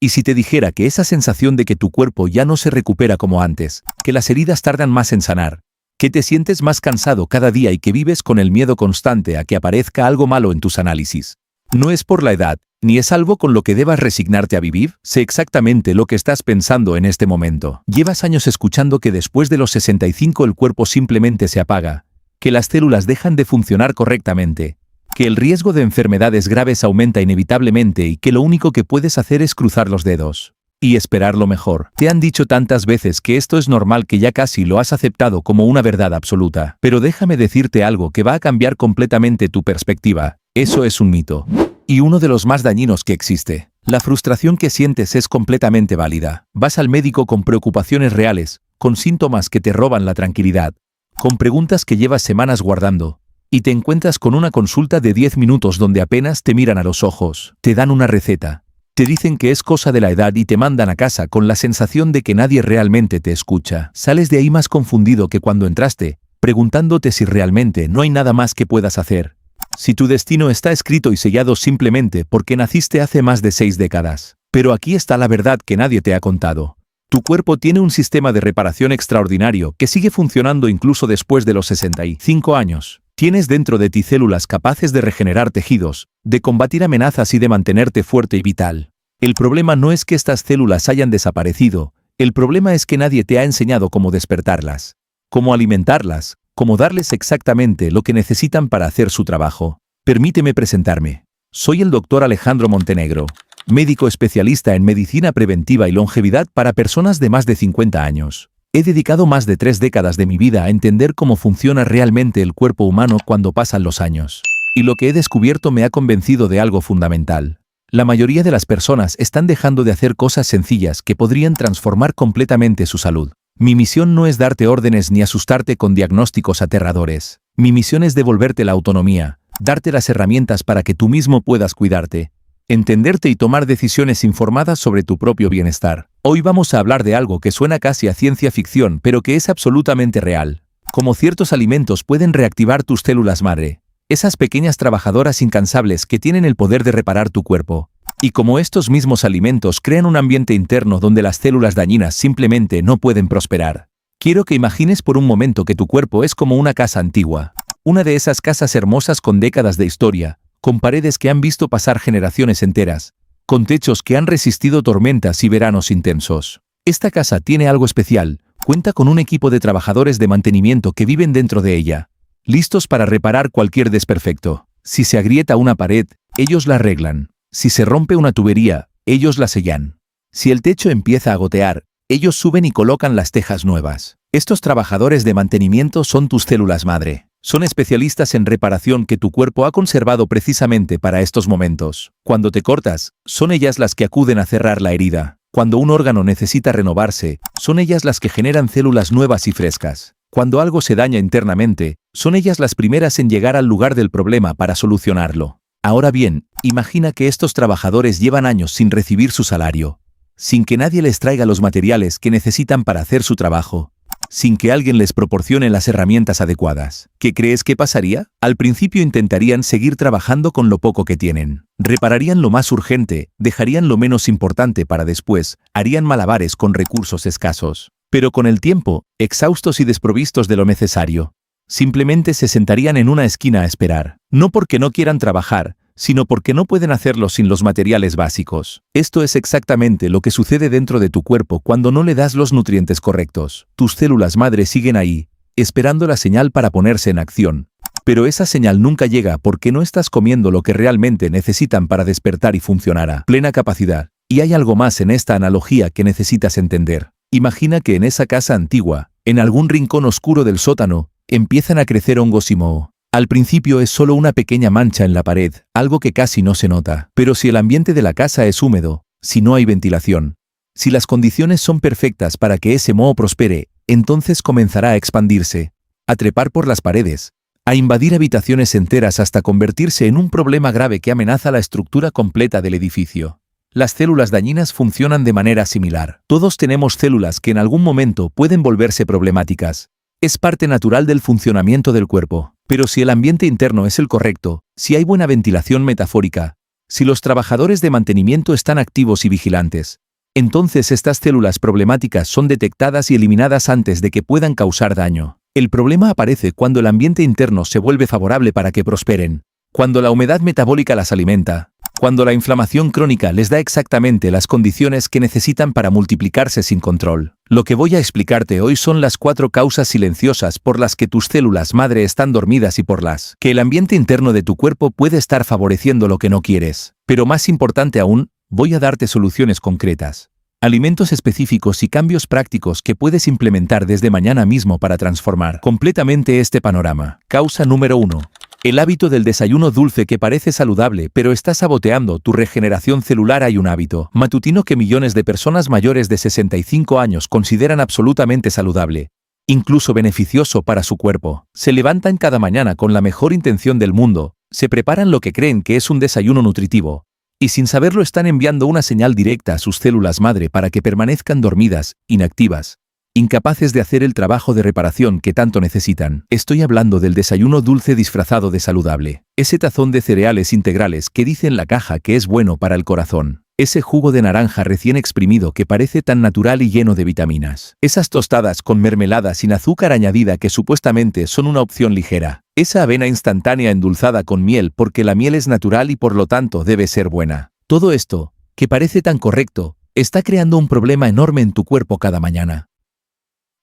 Y si te dijera que esa sensación de que tu cuerpo ya no se recupera como antes, que las heridas tardan más en sanar, que te sientes más cansado cada día y que vives con el miedo constante a que aparezca algo malo en tus análisis. No es por la edad, ni es algo con lo que debas resignarte a vivir. Sé exactamente lo que estás pensando en este momento. Llevas años escuchando que después de los 65 el cuerpo simplemente se apaga, que las células dejan de funcionar correctamente, que el riesgo de enfermedades graves aumenta inevitablemente y que lo único que puedes hacer es cruzar los dedos y esperar lo mejor. Te han dicho tantas veces que esto es normal que ya casi lo has aceptado como una verdad absoluta. Pero déjame decirte algo que va a cambiar completamente tu perspectiva. Eso es un mito. Y uno de los más dañinos que existe. La frustración que sientes es completamente válida. Vas al médico con preocupaciones reales, con síntomas que te roban la tranquilidad, con preguntas que llevas semanas guardando, y te encuentras con una consulta de 10 minutos donde apenas te miran a los ojos, te dan una receta, te dicen que es cosa de la edad y te mandan a casa con la sensación de que nadie realmente te escucha. Sales de ahí más confundido que cuando entraste, preguntándote si realmente no hay nada más que puedas hacer. Si tu destino está escrito y sellado simplemente porque naciste hace más de 6 décadas. Pero aquí está la verdad que nadie te ha contado. Tu cuerpo tiene un sistema de reparación extraordinario que sigue funcionando incluso después de los 65 años. Tienes dentro de ti células capaces de regenerar tejidos, de combatir amenazas y de mantenerte fuerte y vital. El problema no es que estas células hayan desaparecido, el problema es que nadie te ha enseñado cómo despertarlas, cómo alimentarlas, cómo darles exactamente lo que necesitan para hacer su trabajo. Permíteme presentarme. Soy el Dr. Alejandro Montenegro, médico especialista en medicina preventiva y longevidad para personas de más de 50 años. He dedicado más de 3 décadas de mi vida a entender cómo funciona realmente el cuerpo humano cuando pasan los años. Y lo que he descubierto me ha convencido de algo fundamental. La mayoría de las personas están dejando de hacer cosas sencillas que podrían transformar completamente su salud. Mi misión no es darte órdenes ni asustarte con diagnósticos aterradores. Mi misión es devolverte la autonomía, darte las herramientas para que tú mismo puedas cuidarte, entenderte y tomar decisiones informadas sobre tu propio bienestar. Hoy vamos a hablar de algo que suena casi a ciencia ficción, pero que es absolutamente real. Cómo ciertos alimentos pueden reactivar tus células madre, esas pequeñas trabajadoras incansables que tienen el poder de reparar tu cuerpo. Y cómo estos mismos alimentos crean un ambiente interno donde las células dañinas simplemente no pueden prosperar. Quiero que imagines por un momento que tu cuerpo es como una casa antigua. Una de esas casas hermosas con décadas de historia, con paredes que han visto pasar generaciones enteras, con techos que han resistido tormentas y veranos intensos. Esta casa tiene algo especial, cuenta con un equipo de trabajadores de mantenimiento que viven dentro de ella, listos para reparar cualquier desperfecto. Si se agrieta una pared, ellos la arreglan. Si se rompe una tubería, ellos la sellan. Si el techo empieza a gotear, ellos suben y colocan las tejas nuevas. Estos trabajadores de mantenimiento son tus células madre. Son especialistas en reparación que tu cuerpo ha conservado precisamente para estos momentos. Cuando te cortas, son ellas las que acuden a cerrar la herida. Cuando un órgano necesita renovarse, son ellas las que generan células nuevas y frescas. Cuando algo se daña internamente, son ellas las primeras en llegar al lugar del problema para solucionarlo. Ahora bien, imagina que estos trabajadores llevan años sin recibir su salario, sin que nadie les traiga los materiales que necesitan para hacer su trabajo, sin que alguien les proporcione las herramientas adecuadas. ¿Qué crees que pasaría? Al principio intentarían seguir trabajando con lo poco que tienen. Repararían lo más urgente, dejarían lo menos importante para después, harían malabares con recursos escasos. Pero con el tiempo, exhaustos y desprovistos de lo necesario, simplemente se sentarían en una esquina a esperar. No porque no quieran trabajar, sino porque no pueden hacerlo sin los materiales básicos. Esto es exactamente lo que sucede dentro de tu cuerpo cuando no le das los nutrientes correctos. Tus células madre siguen ahí, esperando la señal para ponerse en acción. Pero esa señal nunca llega porque no estás comiendo lo que realmente necesitan para despertar y funcionar a plena capacidad. Y hay algo más en esta analogía que necesitas entender. Imagina que en esa casa antigua, en algún rincón oscuro del sótano, empiezan a crecer hongos y moho. Al principio es solo una pequeña mancha en la pared, algo que casi no se nota. Pero si el ambiente de la casa es húmedo, si no hay ventilación, si las condiciones son perfectas para que ese moho prospere, entonces comenzará a expandirse, a trepar por las paredes, a invadir habitaciones enteras hasta convertirse en un problema grave que amenaza la estructura completa del edificio. Las células dañinas funcionan de manera similar. Todos tenemos células que en algún momento pueden volverse problemáticas. Es parte natural del funcionamiento del cuerpo. Pero si el ambiente interno es el correcto, si hay buena ventilación metafórica, Si los trabajadores de mantenimiento están activos y vigilantes, entonces estas células problemáticas son detectadas y eliminadas antes de que puedan causar daño. El problema aparece cuando el ambiente interno se vuelve favorable para que prosperen, cuando la humedad metabólica las alimenta, cuando la inflamación crónica les da exactamente las condiciones que necesitan para multiplicarse sin control. Lo que voy a explicarte hoy son las 4 causas silenciosas por las que tus células madre están dormidas y por las que el ambiente interno de tu cuerpo puede estar favoreciendo lo que no quieres. Pero más importante aún, voy a darte soluciones concretas, alimentos específicos y cambios prácticos que puedes implementar desde mañana mismo para transformar completamente este panorama. Causa número 1. El hábito del desayuno dulce que parece saludable pero está saboteando tu regeneración celular. Hay un hábito matutino que millones de personas mayores de 65 años consideran absolutamente saludable, incluso beneficioso para su cuerpo. Se levantan cada mañana con la mejor intención del mundo, se preparan lo que creen que es un desayuno nutritivo, y sin saberlo están enviando una señal directa a sus células madre para que permanezcan dormidas, inactivas, incapaces de hacer el trabajo de reparación que tanto necesitan. Estoy hablando del desayuno dulce disfrazado de saludable. Ese tazón de cereales integrales que dice en la caja que es bueno para el corazón. Ese jugo de naranja recién exprimido que parece tan natural y lleno de vitaminas. Esas tostadas con mermelada sin azúcar añadida que supuestamente son una opción ligera. Esa avena instantánea endulzada con miel porque la miel es natural y por lo tanto debe ser buena. Todo esto, que parece tan correcto, está creando un problema enorme en tu cuerpo cada mañana.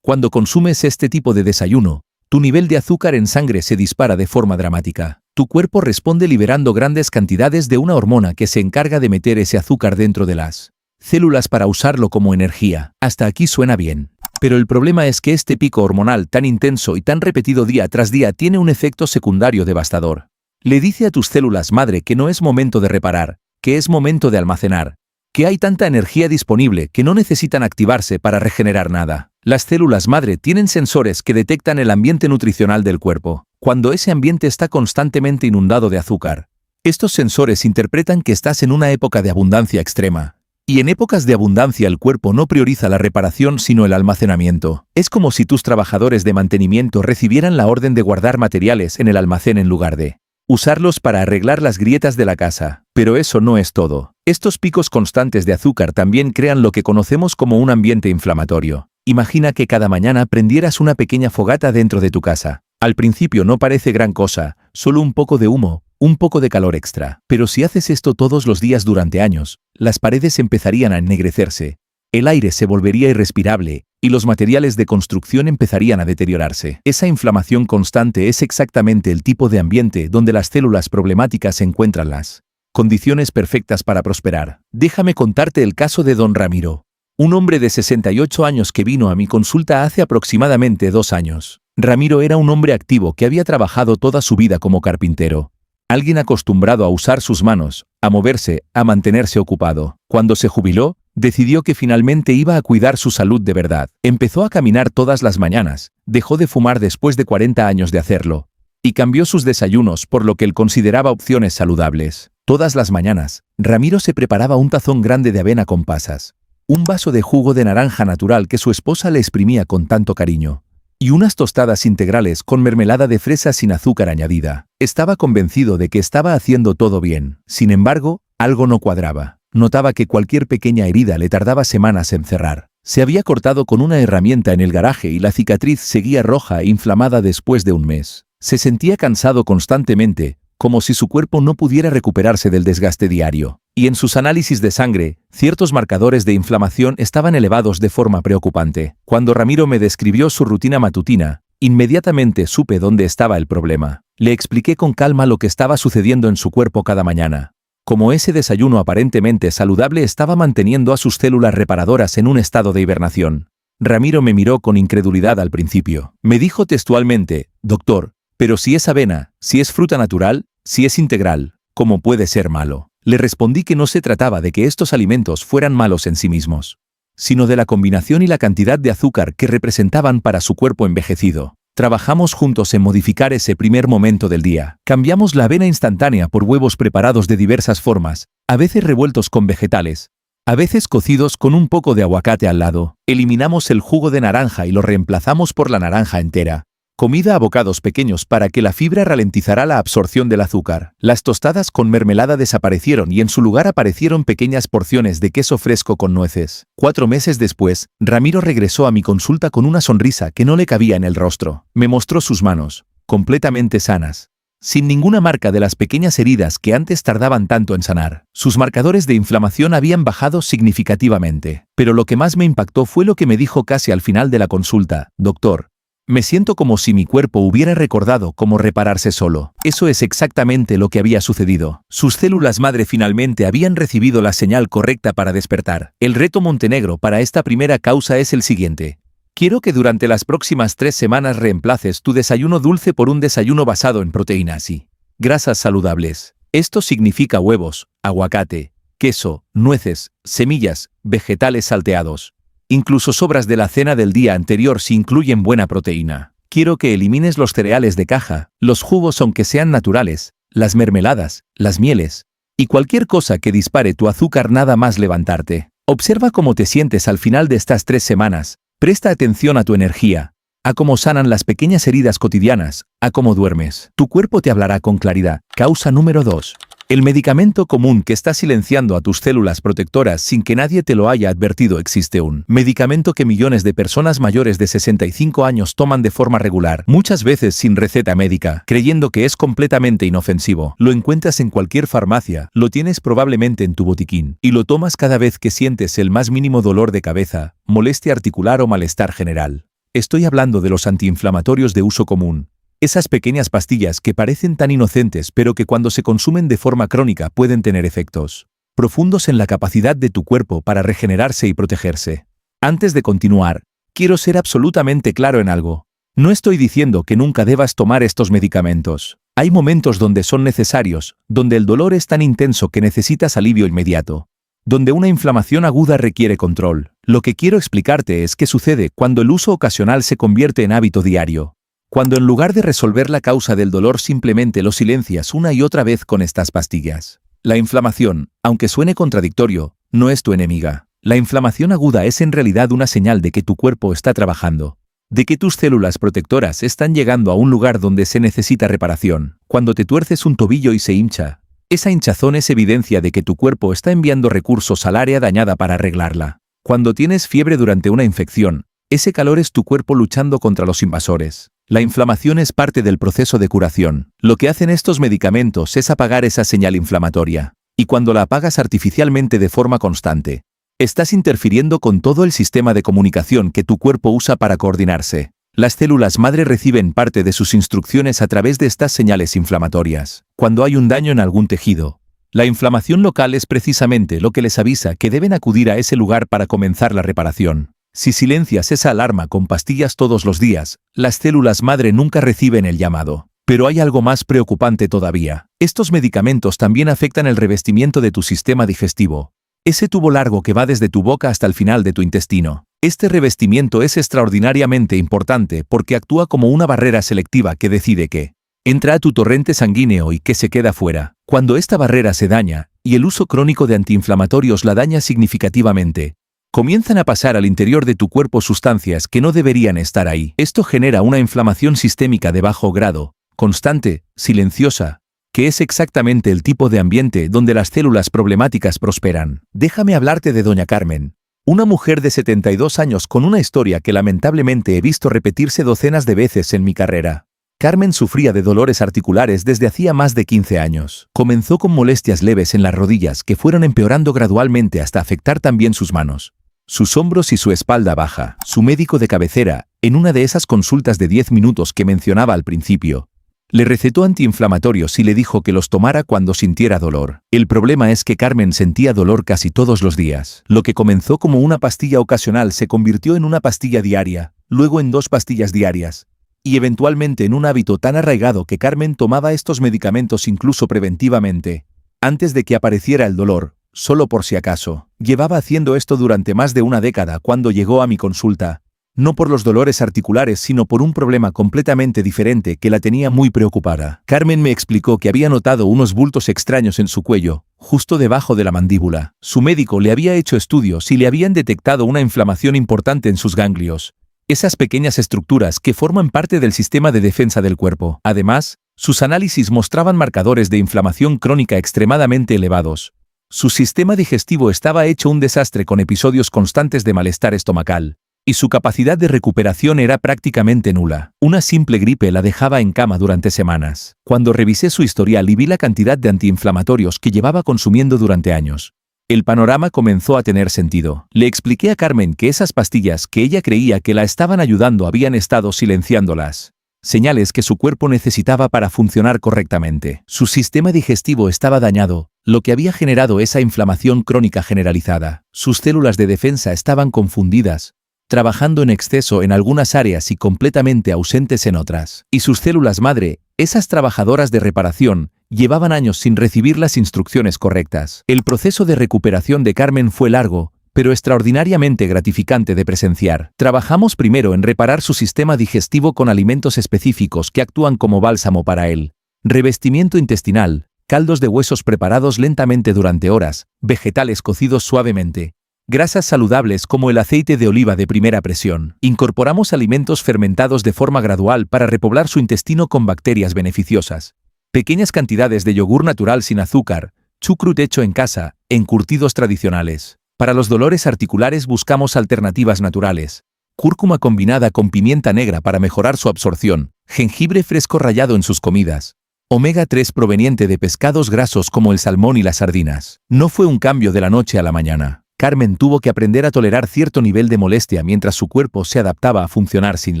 Cuando consumes este tipo de desayuno, tu nivel de azúcar en sangre se dispara de forma dramática. Tu cuerpo responde liberando grandes cantidades de una hormona que se encarga de meter ese azúcar dentro de las células para usarlo como energía. Hasta aquí suena bien. Pero el problema es que este pico hormonal tan intenso y tan repetido día tras día tiene un efecto secundario devastador. Le dice a tus células madre que no es momento de reparar, que es momento de almacenar, que hay tanta energía disponible que no necesitan activarse para regenerar nada. Las células madre tienen sensores que detectan el ambiente nutricional del cuerpo, cuando ese ambiente está constantemente inundado de azúcar. Estos sensores interpretan que estás en una época de abundancia extrema. Y en épocas de abundancia el cuerpo no prioriza la reparación sino el almacenamiento. Es como si tus trabajadores de mantenimiento recibieran la orden de guardar materiales en el almacén en lugar de usarlos para arreglar las grietas de la casa. Pero eso no es todo. Estos picos constantes de azúcar también crean lo que conocemos como un ambiente inflamatorio. Imagina que cada mañana prendieras una pequeña fogata dentro de tu casa. Al principio no parece gran cosa, solo un poco de humo, un poco de calor extra. Pero si haces esto todos los días durante años, las paredes empezarían a ennegrecerse, el aire se volvería irrespirable, y los materiales de construcción empezarían a deteriorarse. Esa inflamación constante es exactamente el tipo de ambiente donde las células problemáticas encuentran las condiciones perfectas para prosperar. Déjame contarte el caso de don Ramiro, un hombre de 68 años que vino a mi consulta hace aproximadamente 2 años. Ramiro era un hombre activo que había trabajado toda su vida como carpintero. Alguien acostumbrado a usar sus manos, a moverse, a mantenerse ocupado. Cuando se jubiló, decidió que finalmente iba a cuidar su salud de verdad. Empezó a caminar todas las mañanas, dejó de fumar después de 40 años de hacerlo, y cambió sus desayunos por lo que él consideraba opciones saludables. Todas las mañanas, Ramiro se preparaba un tazón grande de avena con pasas, un vaso de jugo de naranja natural que su esposa le exprimía con tanto cariño, y unas tostadas integrales con mermelada de fresa sin azúcar añadida. Estaba convencido de que estaba haciendo todo bien. Sin embargo, algo no cuadraba. Notaba que cualquier pequeña herida le tardaba semanas en cerrar. Se había cortado con una herramienta en el garaje y la cicatriz seguía roja e inflamada después de un mes. Se sentía cansado constantemente, como si su cuerpo no pudiera recuperarse del desgaste diario. Y en sus análisis de sangre, ciertos marcadores de inflamación estaban elevados de forma preocupante. Cuando Ramiro me describió su rutina matutina, inmediatamente supe dónde estaba el problema. Le expliqué con calma lo que estaba sucediendo en su cuerpo cada mañana. Como ese desayuno aparentemente saludable estaba manteniendo a sus células reparadoras en un estado de hibernación. Ramiro me miró con incredulidad al principio. Me dijo textualmente: «Doctor, pero si es avena, si es fruta natural, si es integral, ¿cómo puede ser malo?». Le respondí que no se trataba de que estos alimentos fueran malos en sí mismos, sino de la combinación y la cantidad de azúcar que representaban para su cuerpo envejecido. Trabajamos juntos en modificar ese primer momento del día. Cambiamos la avena instantánea por huevos preparados de diversas formas, a veces revueltos con vegetales, a veces cocidos con un poco de aguacate al lado. Eliminamos el jugo de naranja y lo reemplazamos por la naranja entera, Comida a bocados pequeños para que la fibra ralentizara la absorción del azúcar. Las tostadas con mermelada desaparecieron y en su lugar aparecieron pequeñas porciones de queso fresco con nueces. 4 meses después, Ramiro regresó a mi consulta con una sonrisa que no le cabía en el rostro. Me mostró sus manos, completamente sanas, sin ninguna marca de las pequeñas heridas que antes tardaban tanto en sanar. Sus marcadores de inflamación habían bajado significativamente. Pero lo que más me impactó fue lo que me dijo casi al final de la consulta: doctor, me siento como si mi cuerpo hubiera recordado cómo repararse solo. Eso es exactamente lo que había sucedido. Sus células madre finalmente habían recibido la señal correcta para despertar. El reto Montenegro para esta primera causa es el siguiente. Quiero que durante las próximas 3 semanas reemplaces tu desayuno dulce por un desayuno basado en proteínas y grasas saludables. Esto significa huevos, aguacate, queso, nueces, semillas, vegetales salteados. Incluso sobras de la cena del día anterior si incluyen buena proteína. Quiero que elimines los cereales de caja, los jugos aunque sean naturales, las mermeladas, las mieles y cualquier cosa que dispare tu azúcar nada más levantarte. Observa cómo te sientes al final de estas 3 semanas. Presta atención a tu energía, a cómo sanan las pequeñas heridas cotidianas, a cómo duermes. Tu cuerpo te hablará con claridad. Causa número 2. El medicamento común que está silenciando a tus células protectoras sin que nadie te lo haya advertido. Existe un medicamento que millones de personas mayores de 65 años toman de forma regular, muchas veces sin receta médica, creyendo que es completamente inofensivo. Lo encuentras en cualquier farmacia, lo tienes probablemente en tu botiquín, y lo tomas cada vez que sientes el más mínimo dolor de cabeza, molestia articular o malestar general. Estoy hablando de los antiinflamatorios de uso común. Esas pequeñas pastillas que parecen tan inocentes pero que cuando se consumen de forma crónica pueden tener efectos profundos en la capacidad de tu cuerpo para regenerarse y protegerse. Antes de continuar, quiero ser absolutamente claro en algo. No estoy diciendo que nunca debas tomar estos medicamentos. Hay momentos donde son necesarios, donde el dolor es tan intenso que necesitas alivio inmediato, donde una inflamación aguda requiere control. Lo que quiero explicarte es qué sucede cuando el uso ocasional se convierte en hábito diario. Cuando en lugar de resolver la causa del dolor simplemente lo silencias una y otra vez con estas pastillas. La inflamación, aunque suene contradictorio, no es tu enemiga. La inflamación aguda es en realidad una señal de que tu cuerpo está trabajando, de que tus células protectoras están llegando a un lugar donde se necesita reparación. Cuando te tuerces un tobillo y se hincha, esa hinchazón es evidencia de que tu cuerpo está enviando recursos al área dañada para arreglarla. Cuando tienes fiebre durante una infección, ese calor es tu cuerpo luchando contra los invasores. La inflamación es parte del proceso de curación. Lo que hacen estos medicamentos es apagar esa señal inflamatoria. Y cuando la apagas artificialmente de forma constante, estás interfiriendo con todo el sistema de comunicación que tu cuerpo usa para coordinarse. Las células madre reciben parte de sus instrucciones a través de estas señales inflamatorias. Cuando hay un daño en algún tejido, la inflamación local es precisamente lo que les avisa que deben acudir a ese lugar para comenzar la reparación. Si silencias esa alarma con pastillas todos los días, las células madre nunca reciben el llamado. Pero hay algo más preocupante todavía. Estos medicamentos también afectan el revestimiento de tu sistema digestivo. Ese tubo largo que va desde tu boca hasta el final de tu intestino. Este revestimiento es extraordinariamente importante porque actúa como una barrera selectiva que decide qué entra a tu torrente sanguíneo y qué se queda fuera. Cuando esta barrera se daña, y el uso crónico de antiinflamatorios la daña significativamente, comienzan a pasar al interior de tu cuerpo sustancias que no deberían estar ahí. Esto genera una inflamación sistémica de bajo grado, constante, silenciosa, que es exactamente el tipo de ambiente donde las células problemáticas prosperan. Déjame hablarte de doña Carmen, una mujer de 72 años con una historia que lamentablemente he visto repetirse docenas de veces en mi carrera. Carmen sufría de dolores articulares desde hacía más de 15 años. Comenzó con molestias leves en las rodillas que fueron empeorando gradualmente hasta afectar también sus manos, sus hombros y su espalda baja. Su médico de cabecera, en una de esas consultas de 10 minutos que mencionaba al principio, le recetó antiinflamatorios y le dijo que los tomara cuando sintiera dolor. El problema es que Carmen sentía dolor casi todos los días. Lo que comenzó como una pastilla ocasional se convirtió en una pastilla diaria, luego en 2 pastillas diarias, y eventualmente en un hábito tan arraigado que Carmen tomaba estos medicamentos incluso preventivamente, antes de que apareciera el dolor, solo por si acaso. Llevaba haciendo esto durante más de una década cuando llegó a mi consulta, no por los dolores articulares sino por un problema completamente diferente que la tenía muy preocupada. Carmen me explicó que había notado unos bultos extraños en su cuello, justo debajo de la mandíbula. Su médico le había hecho estudios y le habían detectado una inflamación importante en sus ganglios, esas pequeñas estructuras que forman parte del sistema de defensa del cuerpo. Además, sus análisis mostraban marcadores de inflamación crónica extremadamente elevados. Su sistema digestivo estaba hecho un desastre con episodios constantes de malestar estomacal, y su capacidad de recuperación era prácticamente nula. Una simple gripe la dejaba en cama durante semanas. Cuando revisé su historial y vi la cantidad de antiinflamatorios que llevaba consumiendo durante años, el panorama comenzó a tener sentido. Le expliqué a Carmen que esas pastillas que ella creía que la estaban ayudando habían estado silenciándolas. Señales que su cuerpo necesitaba para funcionar correctamente. Su sistema digestivo estaba dañado, lo que había generado esa inflamación crónica generalizada. Sus células de defensa estaban confundidas, trabajando en exceso en algunas áreas y completamente ausentes en otras. Y sus células madre, esas trabajadoras de reparación, llevaban años sin recibir las instrucciones correctas. El proceso de recuperación de Carmen fue largo, pero extraordinariamente gratificante de presenciar. Trabajamos primero en reparar su sistema digestivo con alimentos específicos que actúan como bálsamo para él. Revestimiento intestinal, caldos de huesos preparados lentamente durante horas, vegetales cocidos suavemente, grasas saludables como el aceite de oliva de primera presión. Incorporamos alimentos fermentados de forma gradual para repoblar su intestino con bacterias beneficiosas. Pequeñas cantidades de yogur natural sin azúcar, chucrut hecho en casa, encurtidos tradicionales. Para los dolores articulares buscamos alternativas naturales. Cúrcuma combinada con pimienta negra para mejorar su absorción, jengibre fresco rallado en sus comidas. Omega 3 proveniente de pescados grasos como el salmón y las sardinas. No fue un cambio de la noche a la mañana. Carmen tuvo que aprender a tolerar cierto nivel de molestia mientras su cuerpo se adaptaba a funcionar sin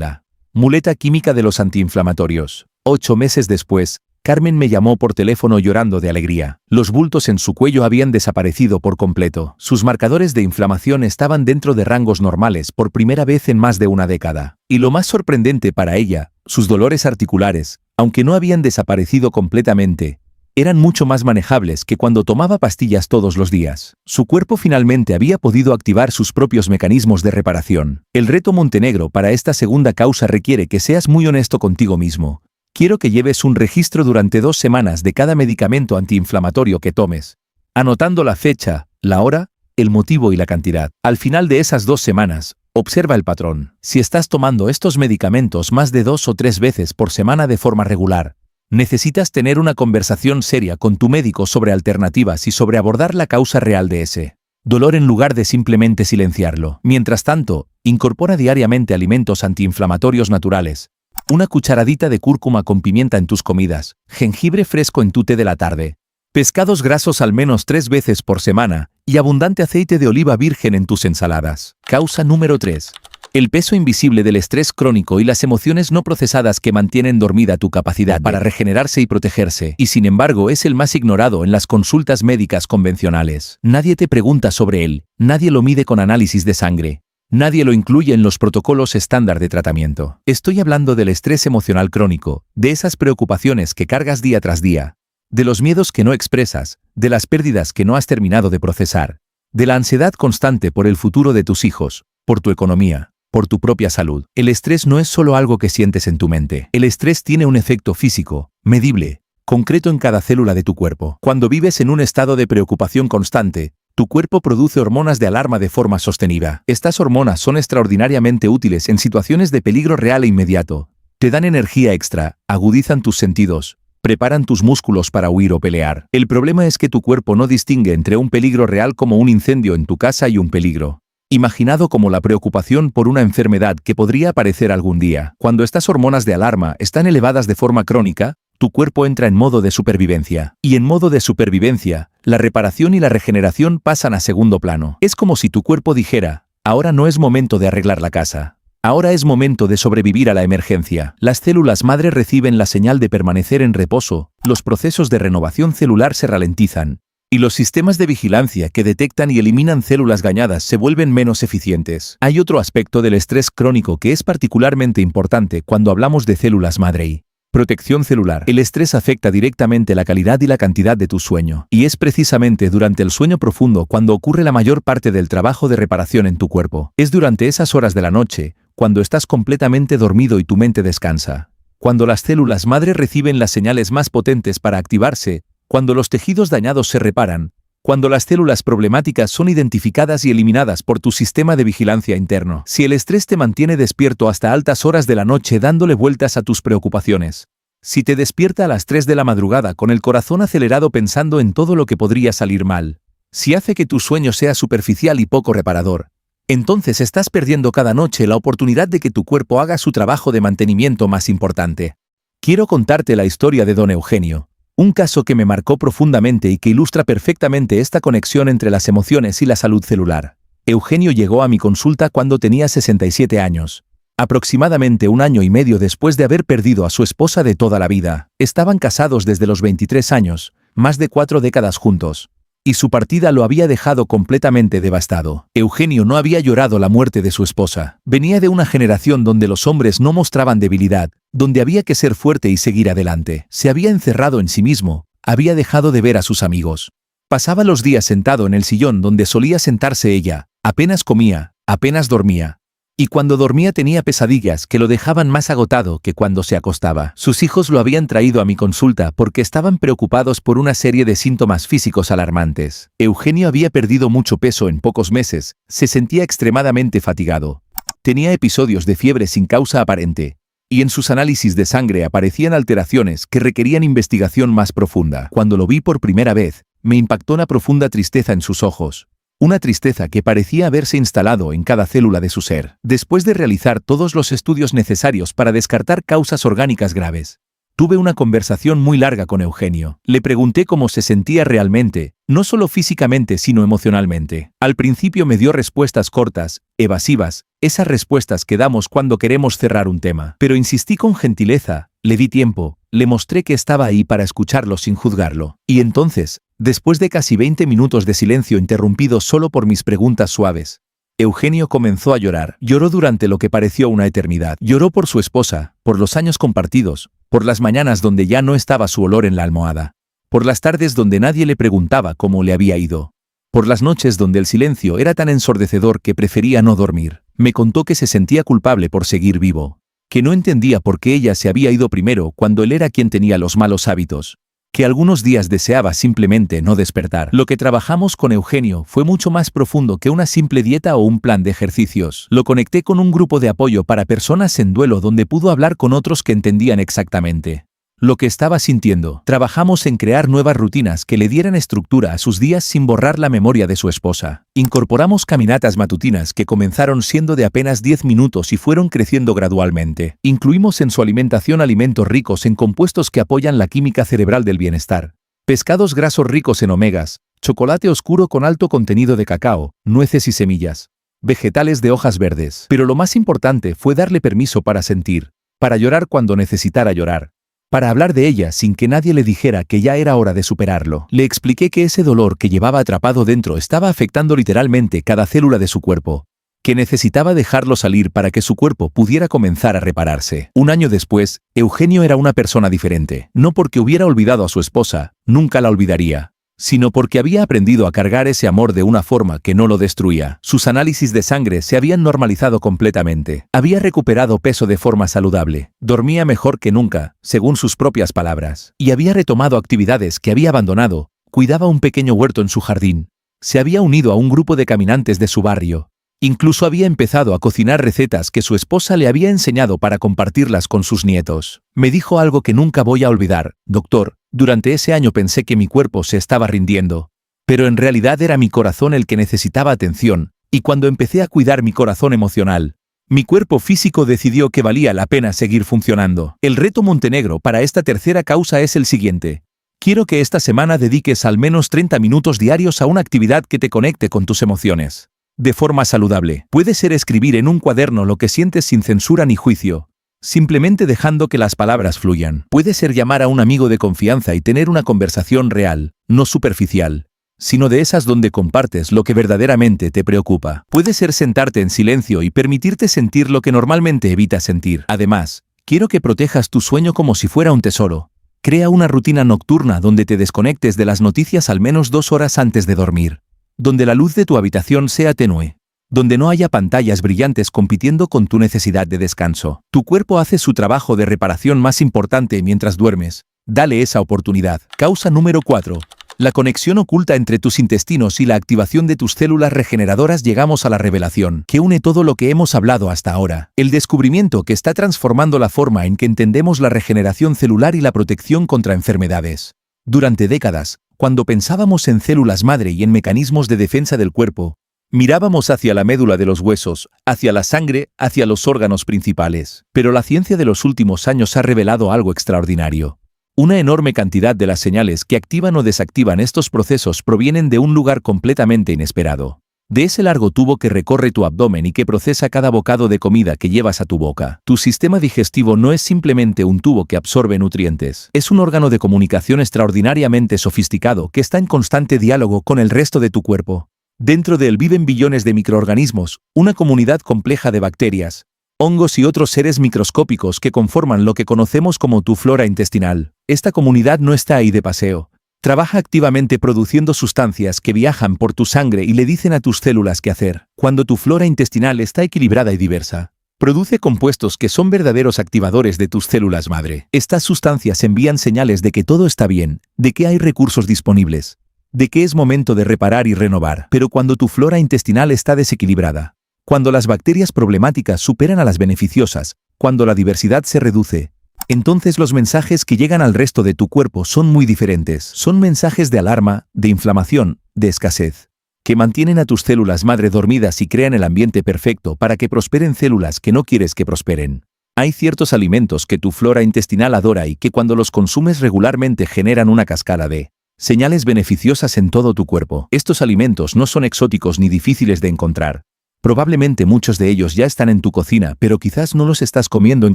la muleta química de los antiinflamatorios. 8 meses después, Carmen me llamó por teléfono llorando de alegría. Los bultos en su cuello habían desaparecido por completo. Sus marcadores de inflamación estaban dentro de rangos normales por primera vez en más de una década. Y lo más sorprendente para ella, sus dolores articulares, aunque no habían desaparecido completamente, eran mucho más manejables que cuando tomaba pastillas todos los días. Su cuerpo finalmente había podido activar sus propios mecanismos de reparación. El reto Montenegro para esta segunda causa requiere que seas muy honesto contigo mismo. Quiero que lleves un registro durante 2 semanas de cada medicamento antiinflamatorio que tomes, anotando la fecha, la hora, el motivo y la cantidad. Al final de esas 2 semanas, observa el patrón. Si estás tomando estos medicamentos más de 2 o 3 veces por semana de forma regular, necesitas tener una conversación seria con tu médico sobre alternativas y sobre abordar la causa real de ese dolor en lugar de simplemente silenciarlo. Mientras tanto, incorpora diariamente alimentos antiinflamatorios naturales. Una cucharadita de cúrcuma con pimienta en tus comidas, jengibre fresco en tu té de la tarde, pescados grasos al menos 3 veces por semana y abundante aceite de oliva virgen en tus ensaladas. Causa número 3. El peso invisible del estrés crónico y las emociones no procesadas que mantienen dormida tu capacidad para regenerarse y protegerse, y sin embargo es el más ignorado en las consultas médicas convencionales. Nadie te pregunta sobre él, nadie lo mide con análisis de sangre. Nadie lo incluye en los protocolos estándar de tratamiento. Estoy hablando del estrés emocional crónico, de esas preocupaciones que cargas día tras día, de los miedos que no expresas, de las pérdidas que no has terminado de procesar, de la ansiedad constante por el futuro de tus hijos, por tu economía, por tu propia salud. El estrés no es solo algo que sientes en tu mente. El estrés tiene un efecto físico, medible, concreto en cada célula de tu cuerpo. Cuando vives en un estado de preocupación constante, tu cuerpo produce hormonas de alarma de forma sostenida. Estas hormonas son extraordinariamente útiles en situaciones de peligro real e inmediato. Te dan energía extra, agudizan tus sentidos, preparan tus músculos para huir o pelear. El problema es que tu cuerpo no distingue entre un peligro real como un incendio en tu casa y un peligro imaginado como la preocupación por una enfermedad que podría aparecer algún día. Cuando estas hormonas de alarma están elevadas de forma crónica, tu cuerpo entra en modo de supervivencia. Y en modo de supervivencia, la reparación y la regeneración pasan a segundo plano. Es como si tu cuerpo dijera, ahora no es momento de arreglar la casa. Ahora es momento de sobrevivir a la emergencia. Las células madre reciben la señal de permanecer en reposo, los procesos de renovación celular se ralentizan, y los sistemas de vigilancia que detectan y eliminan células dañadas se vuelven menos eficientes. Hay otro aspecto del estrés crónico que es particularmente importante cuando hablamos de células madre. Protección celular. El estrés afecta directamente la calidad y la cantidad de tu sueño. Y es precisamente durante el sueño profundo cuando ocurre la mayor parte del trabajo de reparación en tu cuerpo. Es durante esas horas de la noche, cuando estás completamente dormido y tu mente descansa. Cuando las células madre reciben las señales más potentes para activarse, cuando los tejidos dañados se reparan, Cuando las células problemáticas son identificadas y eliminadas por tu sistema de vigilancia interno. Si el estrés te mantiene despierto hasta altas horas de la noche dándole vueltas a tus preocupaciones. Si te despierta a las 3 de la madrugada con el corazón acelerado pensando en todo lo que podría salir mal. Si hace que tu sueño sea superficial y poco reparador. Entonces estás perdiendo cada noche la oportunidad de que tu cuerpo haga su trabajo de mantenimiento más importante. Quiero contarte la historia de don Eugenio. Un caso que me marcó profundamente y que ilustra perfectamente esta conexión entre las emociones y la salud celular. Eugenio llegó a mi consulta cuando tenía 67 años. Aproximadamente un año y medio después de haber perdido a su esposa de toda la vida. Estaban casados desde los 23 años, más de 4 décadas juntos. Y su partida lo había dejado completamente devastado. Eugenio no había llorado la muerte de su esposa. Venía de una generación donde los hombres no mostraban debilidad, donde había que ser fuerte y seguir adelante. Se había encerrado en sí mismo, había dejado de ver a sus amigos. Pasaba los días sentado en el sillón donde solía sentarse ella, apenas comía, apenas dormía. Y cuando dormía tenía pesadillas que lo dejaban más agotado que cuando se acostaba. Sus hijos lo habían traído a mi consulta porque estaban preocupados por una serie de síntomas físicos alarmantes. Eugenio había perdido mucho peso en pocos meses, se sentía extremadamente fatigado. Tenía episodios de fiebre sin causa aparente. Y en sus análisis de sangre aparecían alteraciones que requerían investigación más profunda. Cuando lo vi por primera vez, me impactó la profunda tristeza en sus ojos. Una tristeza que parecía haberse instalado en cada célula de su ser. Después de realizar todos los estudios necesarios para descartar causas orgánicas graves, tuve una conversación muy larga con Eugenio. Le pregunté cómo se sentía realmente, no solo físicamente sino emocionalmente. Al principio me dio respuestas cortas, evasivas, esas respuestas que damos cuando queremos cerrar un tema. Pero insistí con gentileza, le di tiempo, le mostré que estaba ahí para escucharlo sin juzgarlo. Y entonces, después de casi 20 minutos de silencio interrumpido solo por mis preguntas suaves, Eugenio comenzó a llorar. Lloró durante lo que pareció una eternidad. Lloró por su esposa, por los años compartidos, por las mañanas donde ya no estaba su olor en la almohada, por las tardes donde nadie le preguntaba cómo le había ido, por las noches donde el silencio era tan ensordecedor que prefería no dormir. Me contó que se sentía culpable por seguir vivo, que no entendía por qué ella se había ido primero cuando él era quien tenía los malos hábitos, que algunos días deseaba simplemente no despertar. Lo que trabajamos con Eugenio fue mucho más profundo que una simple dieta o un plan de ejercicios. Lo conecté con un grupo de apoyo para personas en duelo donde pudo hablar con otros que entendían exactamente lo que estaba sintiendo. Trabajamos en crear nuevas rutinas que le dieran estructura a sus días sin borrar la memoria de su esposa. Incorporamos caminatas matutinas que comenzaron siendo de apenas 10 minutos y fueron creciendo gradualmente. Incluimos en su alimentación alimentos ricos en compuestos que apoyan la química cerebral del bienestar. Pescados grasos ricos en omegas, chocolate oscuro con alto contenido de cacao, nueces y semillas, vegetales de hojas verdes. Pero lo más importante fue darle permiso para sentir, para llorar cuando necesitara llorar, para hablar de ella sin que nadie le dijera que ya era hora de superarlo. Le expliqué que ese dolor que llevaba atrapado dentro estaba afectando literalmente cada célula de su cuerpo, que necesitaba dejarlo salir para que su cuerpo pudiera comenzar a repararse. Un año después, Eugenio era una persona diferente. No porque hubiera olvidado a su esposa, nunca la olvidaría, sino porque había aprendido a cargar ese amor de una forma que no lo destruía. Sus análisis de sangre se habían normalizado completamente. Había recuperado peso de forma saludable. Dormía mejor que nunca, según sus propias palabras. Y había retomado actividades que había abandonado. Cuidaba un pequeño huerto en su jardín. Se había unido a un grupo de caminantes de su barrio. Incluso había empezado a cocinar recetas que su esposa le había enseñado para compartirlas con sus nietos. Me dijo algo que nunca voy a olvidar: doctor, durante ese año pensé que mi cuerpo se estaba rindiendo, pero en realidad era mi corazón el que necesitaba atención, y cuando empecé a cuidar mi corazón emocional, mi cuerpo físico decidió que valía la pena seguir funcionando. El reto Montenegro para esta tercera causa es el siguiente. Quiero que esta semana dediques al menos 30 minutos diarios a una actividad que te conecte con tus emociones. De forma saludable. Puede ser escribir en un cuaderno lo que sientes sin censura ni juicio, simplemente dejando que las palabras fluyan. Puede ser llamar a un amigo de confianza y tener una conversación real, no superficial, sino de esas donde compartes lo que verdaderamente te preocupa. Puede ser sentarte en silencio y permitirte sentir lo que normalmente evitas sentir. Además, quiero que protejas tu sueño como si fuera un tesoro. Crea una rutina nocturna donde te desconectes de las noticias al menos 2 horas antes de dormir, donde la luz de tu habitación sea tenue, donde no haya pantallas brillantes compitiendo con tu necesidad de descanso. Tu cuerpo hace su trabajo de reparación más importante mientras duermes. Dale esa oportunidad. Causa número 4. La conexión oculta entre tus intestinos y la activación de tus células regeneradoras. Llegamos a la revelación que une todo lo que hemos hablado hasta ahora. El descubrimiento que está transformando la forma en que entendemos la regeneración celular y la protección contra enfermedades. Durante décadas, cuando pensábamos en células madre y en mecanismos de defensa del cuerpo, mirábamos hacia la médula de los huesos, hacia la sangre, hacia los órganos principales. Pero la ciencia de los últimos años ha revelado algo extraordinario. Una enorme cantidad de las señales que activan o desactivan estos procesos provienen de un lugar completamente inesperado. De ese largo tubo que recorre tu abdomen y que procesa cada bocado de comida que llevas a tu boca. Tu sistema digestivo no es simplemente un tubo que absorbe nutrientes. Es un órgano de comunicación extraordinariamente sofisticado que está en constante diálogo con el resto de tu cuerpo. Dentro de él viven billones de microorganismos, una comunidad compleja de bacterias, hongos y otros seres microscópicos que conforman lo que conocemos como tu flora intestinal. Esta comunidad no está ahí de paseo. Trabaja activamente produciendo sustancias que viajan por tu sangre y le dicen a tus células qué hacer. Cuando tu flora intestinal está equilibrada y diversa, produce compuestos que son verdaderos activadores de tus células madre. Estas sustancias envían señales de que todo está bien, de que hay recursos disponibles, de que es momento de reparar y renovar. Pero cuando tu flora intestinal está desequilibrada, cuando las bacterias problemáticas superan a las beneficiosas, cuando la diversidad se reduce, entonces los mensajes que llegan al resto de tu cuerpo son muy diferentes. Son mensajes de alarma, de inflamación, de escasez, que mantienen a tus células madre dormidas y crean el ambiente perfecto para que prosperen células que no quieres que prosperen. Hay ciertos alimentos que tu flora intestinal adora y que cuando los consumes regularmente generan una cascada de señales beneficiosas en todo tu cuerpo. Estos alimentos no son exóticos ni difíciles de encontrar. Probablemente muchos de ellos ya están en tu cocina, pero quizás no los estás comiendo en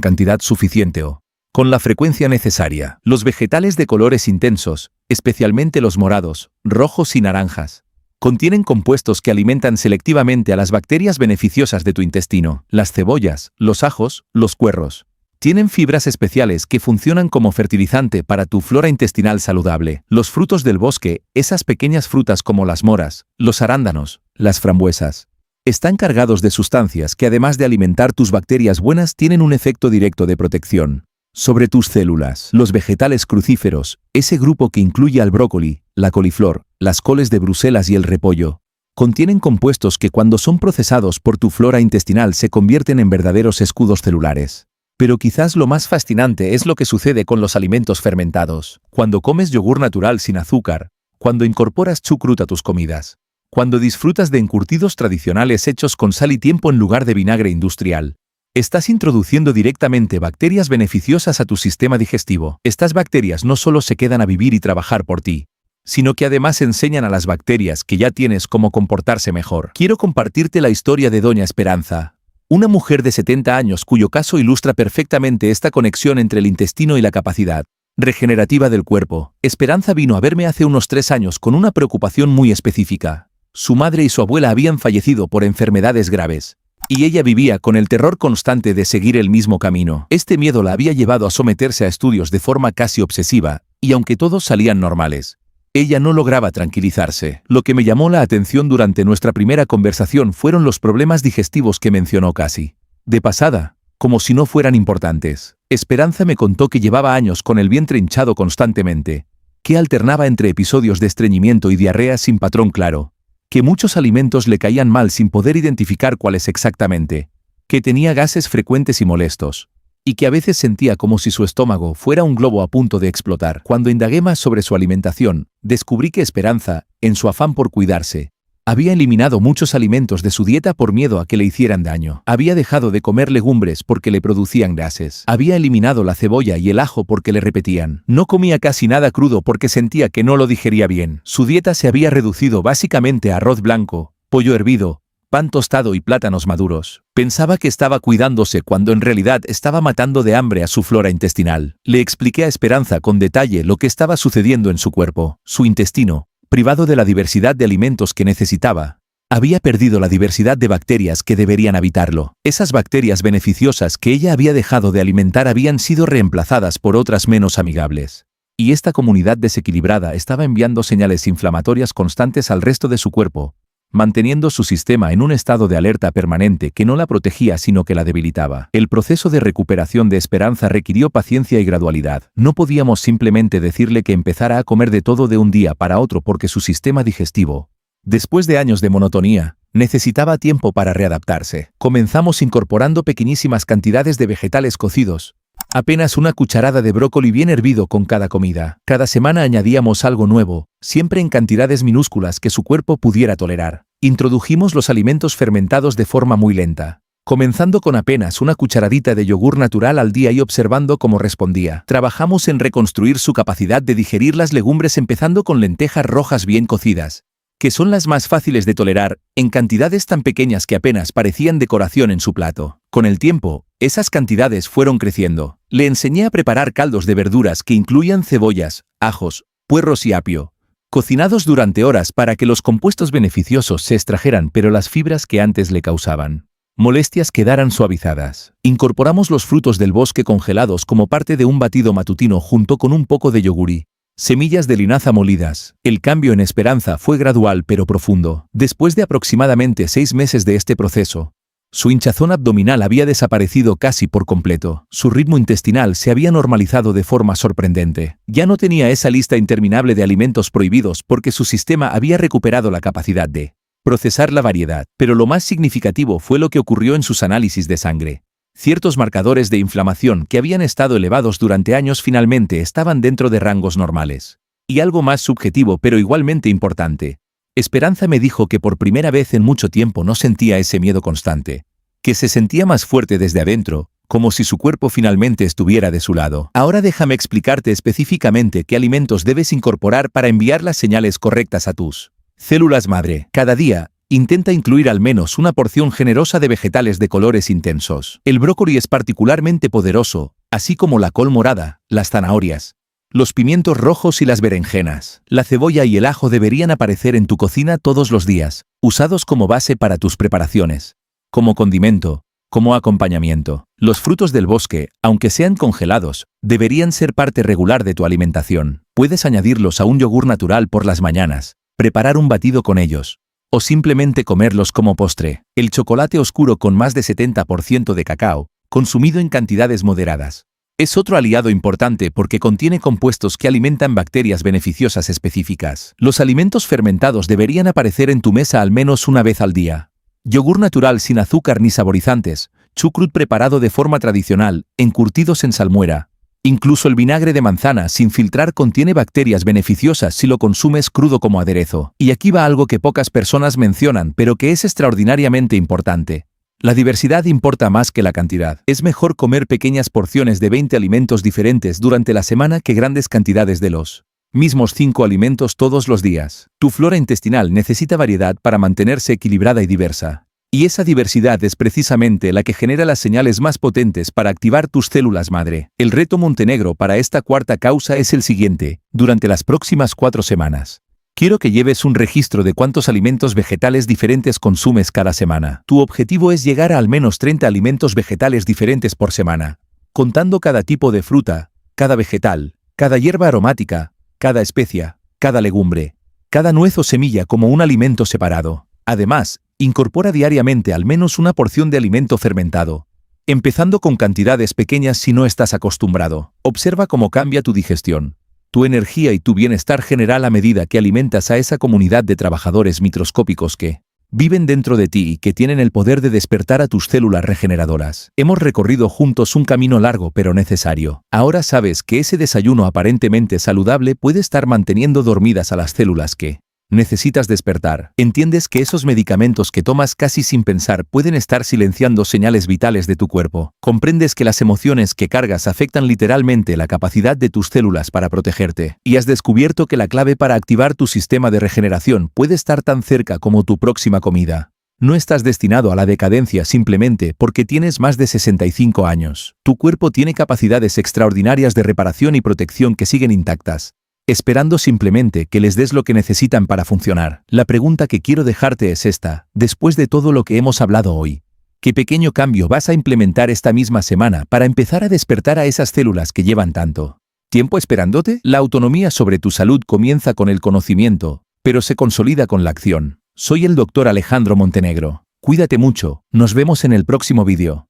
cantidad suficiente o con la frecuencia necesaria. Los vegetales de colores intensos, especialmente los morados, rojos y naranjas, contienen compuestos que alimentan selectivamente a las bacterias beneficiosas de tu intestino. Las cebollas, los ajos, los puerros, tienen fibras especiales que funcionan como fertilizante para tu flora intestinal saludable. Los frutos del bosque, esas pequeñas frutas como las moras, los arándanos, las frambuesas, están cargados de sustancias que además de alimentar tus bacterias buenas tienen un efecto directo de protección sobre tus células. Los vegetales crucíferos, ese grupo que incluye al brócoli, la coliflor, las coles de Bruselas y el repollo, contienen compuestos que cuando son procesados por tu flora intestinal se convierten en verdaderos escudos celulares. Pero quizás lo más fascinante es lo que sucede con los alimentos fermentados. Cuando comes yogur natural sin azúcar, cuando incorporas chucrut a tus comidas, cuando disfrutas de encurtidos tradicionales hechos con sal y tiempo en lugar de vinagre industrial, estás introduciendo directamente bacterias beneficiosas a tu sistema digestivo. Estas bacterias no solo se quedan a vivir y trabajar por ti, sino que además enseñan a las bacterias que ya tienes cómo comportarse mejor. Quiero compartirte la historia de Doña Esperanza, una mujer de 70 años cuyo caso ilustra perfectamente esta conexión entre el intestino y la capacidad regenerativa del cuerpo. Esperanza vino a verme hace unos 3 años con una preocupación muy específica. Su madre y su abuela habían fallecido por enfermedades graves, y ella vivía con el terror constante de seguir el mismo camino. Este miedo la había llevado a someterse a estudios de forma casi obsesiva, y aunque todos salían normales, ella no lograba tranquilizarse. Lo que me llamó la atención durante nuestra primera conversación fueron los problemas digestivos que mencionó casi de pasada, como si no fueran importantes. Esperanza me contó que llevaba años con el vientre hinchado constantemente, que alternaba entre episodios de estreñimiento y diarrea sin patrón claro, que muchos alimentos le caían mal sin poder identificar cuáles exactamente, que tenía gases frecuentes y molestos, y que a veces sentía como si su estómago fuera un globo a punto de explotar. Cuando indagué más sobre su alimentación, descubrí que Esperanza, en su afán por cuidarse, había eliminado muchos alimentos de su dieta por miedo a que le hicieran daño. Había dejado de comer legumbres porque le producían gases. Había eliminado la cebolla y el ajo porque le repetían. No comía casi nada crudo porque sentía que no lo digería bien. Su dieta se había reducido básicamente a arroz blanco, pollo hervido, pan tostado y plátanos maduros. Pensaba que estaba cuidándose cuando en realidad estaba matando de hambre a su flora intestinal. Le expliqué a Esperanza con detalle lo que estaba sucediendo en su cuerpo. Su intestino, privado de la diversidad de alimentos que necesitaba, había perdido la diversidad de bacterias que deberían habitarlo. Esas bacterias beneficiosas que ella había dejado de alimentar habían sido reemplazadas por otras menos amigables. Y esta comunidad desequilibrada estaba enviando señales inflamatorias constantes al resto de su cuerpo, manteniendo su sistema en un estado de alerta permanente que no la protegía sino que la debilitaba. El proceso de recuperación de Esperanza requirió paciencia y gradualidad. No podíamos simplemente decirle que empezara a comer de todo de un día para otro porque su sistema digestivo, después de años de monotonía, necesitaba tiempo para readaptarse. Comenzamos incorporando pequeñísimas cantidades de vegetales cocidos. Apenas una cucharada de brócoli bien hervido con cada comida. Cada semana añadíamos algo nuevo, siempre en cantidades minúsculas que su cuerpo pudiera tolerar. Introdujimos los alimentos fermentados de forma muy lenta, comenzando con apenas una cucharadita de yogur natural al día y observando cómo respondía. Trabajamos en reconstruir su capacidad de digerir las legumbres empezando con lentejas rojas bien cocidas, que son las más fáciles de tolerar, en cantidades tan pequeñas que apenas parecían decoración en su plato. Con el tiempo, esas cantidades fueron creciendo. Le enseñé a preparar caldos de verduras que incluían cebollas, ajos, puerros y apio, cocinados durante horas para que los compuestos beneficiosos se extrajeran pero las fibras que antes le causaban molestias quedaran suavizadas. Incorporamos los frutos del bosque congelados como parte de un batido matutino junto con un poco de yogurí. Semillas de linaza molidas. El cambio en Esperanza fue gradual pero profundo. Después de aproximadamente 6 meses de este proceso, su hinchazón abdominal había desaparecido casi por completo. Su ritmo intestinal se había normalizado de forma sorprendente. Ya no tenía esa lista interminable de alimentos prohibidos porque su sistema había recuperado la capacidad de procesar la variedad. Pero lo más significativo fue lo que ocurrió en sus análisis de sangre. Ciertos marcadores de inflamación que habían estado elevados durante años finalmente estaban dentro de rangos normales. Y algo más subjetivo pero igualmente importante. Esperanza me dijo que por primera vez en mucho tiempo no sentía ese miedo constante, que se sentía más fuerte desde adentro, como si su cuerpo finalmente estuviera de su lado. Ahora déjame explicarte específicamente qué alimentos debes incorporar para enviar las señales correctas a tus células madre. Cada día, intenta incluir al menos una porción generosa de vegetales de colores intensos. El brócoli es particularmente poderoso, así como la col morada, las zanahorias, los pimientos rojos y las berenjenas. La cebolla y el ajo deberían aparecer en tu cocina todos los días, usados como base para tus preparaciones, como condimento, como acompañamiento. Los frutos del bosque, aunque sean congelados, deberían ser parte regular de tu alimentación. Puedes añadirlos a un yogur natural por las mañanas, preparar un batido con ellos, o simplemente comerlos como postre. El chocolate oscuro con más de 70% de cacao, consumido en cantidades moderadas, es otro aliado importante porque contiene compuestos que alimentan bacterias beneficiosas específicas. Los alimentos fermentados deberían aparecer en tu mesa al menos una vez al día. Yogur natural sin azúcar ni saborizantes, chucrut preparado de forma tradicional, encurtidos en salmuera. Incluso el vinagre de manzana sin filtrar contiene bacterias beneficiosas si lo consumes crudo como aderezo. Y aquí va algo que pocas personas mencionan, pero que es extraordinariamente importante. La diversidad importa más que la cantidad. Es mejor comer pequeñas porciones de 20 alimentos diferentes durante la semana que grandes cantidades de los mismos 5 alimentos todos los días. Tu flora intestinal necesita variedad para mantenerse equilibrada y diversa. Y esa diversidad es precisamente la que genera las señales más potentes para activar tus células madre. El reto Montenegro para esta cuarta causa es el siguiente. Durante las próximas 4 semanas, quiero que lleves un registro de cuántos alimentos vegetales diferentes consumes cada semana. Tu objetivo es llegar a al menos 30 alimentos vegetales diferentes por semana, contando cada tipo de fruta, cada vegetal, cada hierba aromática, cada especia, cada legumbre, cada nuez o semilla como un alimento separado. Además, incorpora diariamente al menos una porción de alimento fermentado, empezando con cantidades pequeñas si no estás acostumbrado. Observa cómo cambia tu digestión, tu energía y tu bienestar general a medida que alimentas a esa comunidad de trabajadores microscópicos que viven dentro de ti y que tienen el poder de despertar a tus células regeneradoras. Hemos recorrido juntos un camino largo pero necesario. Ahora sabes que ese desayuno aparentemente saludable puede estar manteniendo dormidas a las células que necesitas despertar. Entiendes que esos medicamentos que tomas casi sin pensar pueden estar silenciando señales vitales de tu cuerpo. Comprendes que las emociones que cargas afectan literalmente la capacidad de tus células para protegerte. Y has descubierto que la clave para activar tu sistema de regeneración puede estar tan cerca como tu próxima comida. No estás destinado a la decadencia simplemente porque tienes más de 65 años. Tu cuerpo tiene capacidades extraordinarias de reparación y protección que siguen intactas, esperando simplemente que les des lo que necesitan para funcionar. La pregunta que quiero dejarte es esta: después de todo lo que hemos hablado hoy, ¿qué pequeño cambio vas a implementar esta misma semana para empezar a despertar a esas células que llevan tanto tiempo esperándote? La autonomía sobre tu salud comienza con el conocimiento, pero se consolida con la acción. Soy el doctor Alejandro Montenegro. Cuídate mucho, nos vemos en el próximo vídeo.